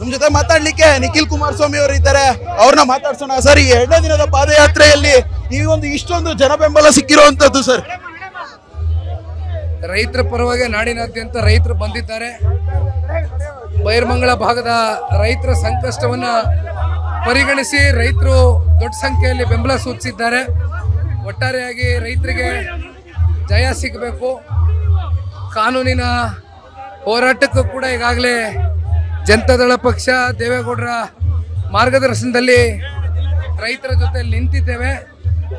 ನಮ್ಮ ಜೊತೆ ಮಾತಾಡ್ಲಿಕ್ಕೆ ನಿಖಿಲ್ ಕುಮಾರಸ್ವಾಮಿ ಅವರು ಇದ್ದಾರೆ, ಅವ್ರನ್ನ ಮಾತಾಡ್ಸೋಣ. ಸರ್, ಈ 2ನೇ ದಿನದ ಪಾದಯಾತ್ರೆಯಲ್ಲಿ ಈ ಒಂದು ಇಷ್ಟೊಂದು ಜನ ಬೆಂಬಲ ಸಿಕ್ಕಿರುವಂತದ್ದು ಸರ್. ರೈತರ ಪರವಾಗಿ ನಾಡಿನಾದ್ಯಂತ ರೈತರು ಬಂದಿದ್ದಾರೆ. ಬೈರಮಂಗಲ ಭಾಗದ ರೈತರ ಸಂಕಷ್ಟವನ್ನ ಪರಿಗಣಿಸಿ ರೈತರು ದೊಡ್ಡ ಸಂಖ್ಯೆಯಲ್ಲಿ ಬೆಂಬಲ ಸೂಚಿಸಿದ್ದಾರೆ. ಒಟ್ಟಾರೆಯಾಗಿ ರೈತರಿಗೆ ಜಯ ಸಿಗಬೇಕು. ಕಾನೂನಿನ ಹೋರಾಟಕ್ಕೂ ಕೂಡ ಈಗಾಗಲೇ ಜನತಾದಳ ಪಕ್ಷ ದೇವೇಗೌಡರ ಮಾರ್ಗದರ್ಶನದಲ್ಲಿ ರೈತರ ಜೊತೆ ನಿಂತಿದ್ದೇವೆ.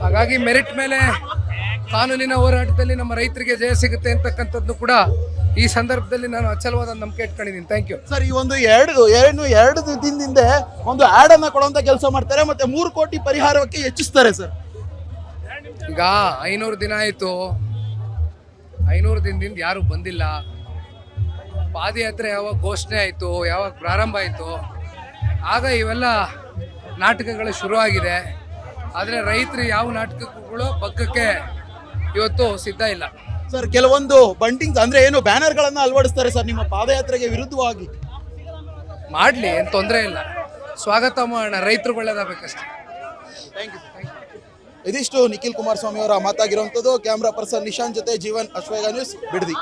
ಹಾಗಾಗಿ ಮೆರಿಟ್ ಮೇಲೆ ಕಾನೂನಿನ ಹೋರಾಟದಲ್ಲಿ ನಮ್ಮ ರೈತರಿಗೆ ಜಯ ಸಿಗುತ್ತೆ ಅಂತಕ್ಕಂಥದ್ದು ಕೂಡ ಈ ಸಂದರ್ಭದಲ್ಲಿ ನಾನು ಅಚಲವಾದ ನಂಬಿಕೆ ಇಟ್ಕೊಂಡಿದ್ದೀನಿ. Thank you sir. ಈ ಒಂದು ಎರಡು ದಿನದಿಂದ ಒಂದು ಆಡ್ ಅನ್ನ ಕೊಡುವಂತ ಕೆಲಸ ಮಾಡ್ತಾರೆ, ಮತ್ತೆ 3 ಕೋಟಿ ಪರಿಹಾರಕ್ಕೆ ಹೆಚ್ಚಿಸ್ತಾರೆ ಸರ್. ಈಗ 500 ದಿನ ಆಯಿತು, 500 ದಿನದಿಂದ ಯಾರು ಬಂದಿಲ್ಲ. ಪಾದಯಾತ್ರೆ ಯಾವಾಗ ಘೋಷಣೆ ಆಯಿತು, ಯಾವಾಗ ಪ್ರಾರಂಭ ಆಯಿತು, ಆಗ ಇವೆಲ್ಲ ನಾಟಕಗಳು ಶುರುವಾಗಿದೆ. ಆದರೆ ರೈತರು ಯಾವ ನಾಟಕಗಳು ಬಗ್ಗಕ್ಕೆ ಇವತ್ತು ಸಿದ್ಧ ಇಲ್ಲ ಸರ್. ಕೆಲವೊಂದು ಬಂಟಿಂಗ್ ಅಂದ್ರೆ ಏನು ಬ್ಯಾನರ್ಗಳನ್ನ ಅಳವಡಿಸ್ತಾರೆ ಸರ್ ನಿಮ್ಮ ಪಾದಯಾತ್ರೆಗೆ ವಿರುದ್ಧವಾಗಿ. ಮಾಡಲಿ, ಏನು ತೊಂದರೆ ಇಲ್ಲ, ಸ್ವಾಗತ ಮಾಡೋಣ. ರೈತರು ಒಳ್ಳೇದಾಗಬೇಕಷ್ಟೇ. Thank you. ಇದಿಷ್ಟು ನಿಖಿಲ್ ಕುಮಾರಸ್ವಾಮಿ ಅವರ ಮಾತಾಗಿರುವಂಥದ್ದು. ಕ್ಯಾಮ್ರಾ ಪರ್ಸನ್ ನಿಶಾಂತ್ ಜೊತೆ ಜೀವನ್, ಅಶ್ವೇಗ ನ್ಯೂಸ್, ಬಿಡದಿ.